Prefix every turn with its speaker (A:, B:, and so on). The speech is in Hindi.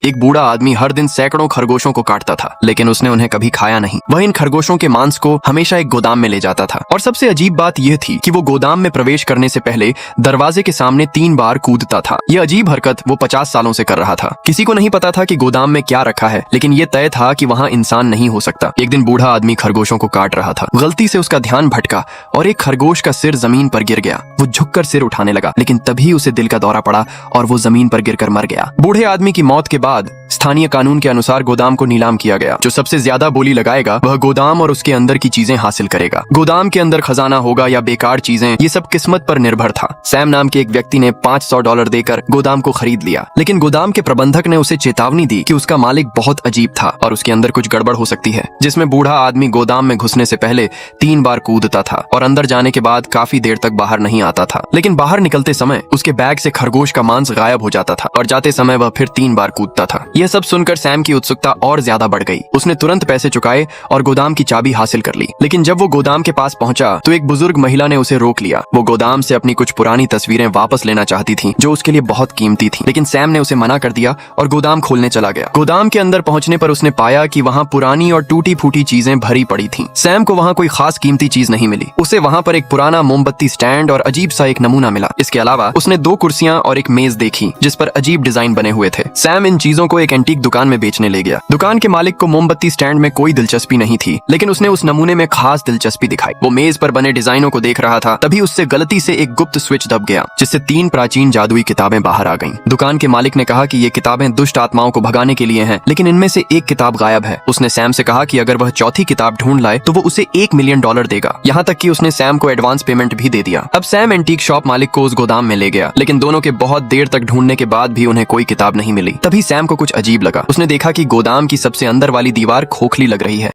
A: एक बूढ़ा आदमी हर दिन सैकड़ों खरगोशों को काटता था, लेकिन उसने उन्हें कभी खाया नहीं। वह इन खरगोशों के मांस को हमेशा एक गोदाम में ले जाता था और सबसे अजीब बात यह थी कि वो गोदाम में प्रवेश करने से पहले दरवाजे के सामने 3 बार कूदता था। यह अजीब हरकत वो 50 सालों से कर रहा था। किसी को नहीं पता था कि गोदाम में क्या रखा है, लेकिन ये तय था कि वहाँ इंसान नहीं हो सकता। एक दिन बूढ़ा आदमी खरगोशों को काट रहा था। गलती से उसका ध्यान भटका और एक खरगोश का सिर जमीन पर गिर गया। वो झुककर सिर उठाने लगा, लेकिन तभी उसे दिल का दौरा पड़ा और वो जमीन पर गिरकर मर गया। बूढ़े आदमी की मौत के बाद स्थानीय कानून के अनुसार गोदाम को नीलाम किया गया। जो सबसे ज्यादा बोली लगाएगा वह गोदाम और उसके अंदर की चीजें हासिल करेगा। गोदाम के अंदर खजाना होगा या बेकार चीजें, ये सब किस्मत पर निर्भर था। सैम नाम के एक व्यक्ति ने $500 देकर गोदाम को खरीद लिया, लेकिन गोदाम के प्रबंधक ने उसे चेतावनी दी कि उसका मालिक बहुत अजीब था और उसके अंदर कुछ गड़बड़ हो सकती है, जिसमें बूढ़ा आदमी गोदाम में घुसने से पहले 3 बार कूदता था और अंदर जाने के बाद काफी देर तक बाहर नहीं आता था। लेकिन बाहर निकलते समय उसके बैग से खरगोश का मांस गायब हो जाता था और जाते समय वह फिर 3 बार कूदता था। यह सब सुनकर सैम की उत्सुकता और ज्यादा बढ़ गई। उसने तुरंत पैसे चुकाए और गोदाम की चाबी हासिल कर ली। लेकिन जब वो गोदाम के पास पहुंचा तो एक बुजुर्ग महिला ने उसे रोक लिया। वो गोदाम से अपनी कुछ पुरानी तस्वीरें वापस लेना चाहती थी, जो उसके लिए बहुत कीमती थी, लेकिन सैम ने उसे मना कर दिया और गोदाम खोलने चला गया। गोदाम के अंदर पहुंचने पर उसने पाया कि वहाँ पुरानी और टूटी फूटी चीजें भरी पड़ी थी। सैम को वहाँ कोई खास कीमती चीज नहीं मिली। उसे वहाँ पर एक पुराना मोमबत्ती स्टैंड और अजीब सा एक नमूना मिला। इसके अलावा उसने 2 कुर्सियां और एक मेज देखी जिस पर अजीब डिजाइन बने हुए थे। सैम इन चीजों को एक एंटीक दुकान में बेचने ले गया। दुकान के मालिक को मोमबत्ती स्टैंड में कोई दिलचस्पी नहीं थी, लेकिन उसने उस नमूने में खास दिलचस्पी दिखाई। वो मेज पर बने डिजाइनों को देख रहा था, तभी उससे गलती से एक गुप्त स्विच दब गया, जिससे 3 प्राचीन जादुई किताबें बाहर आ गईं। दुकान के मालिक ने कहा कि ये किताबें दुष्ट आत्माओं को भगाने के लिए हैं, लेकिन इनमें से एक किताब गायब है। उसने सैम से कहा कि अगर वह चौथी किताब ढूंढ लाए तो वो उसे $1 मिलियन देगा। यहाँ तक कि उसने सैम को एडवांस पेमेंट भी दे दिया। अब सैम एंटीक शॉप मालिक को उस गोदाम में ले गया, लेकिन दोनों के बहुत देर तक ढूंढने के बाद भी उन्हें कोई किताब नहीं मिली। तभी सैम को कुछ अजीब लगा। उसने देखा कि गोदाम की सबसे अंदर वाली दीवार खोखली लग रही है।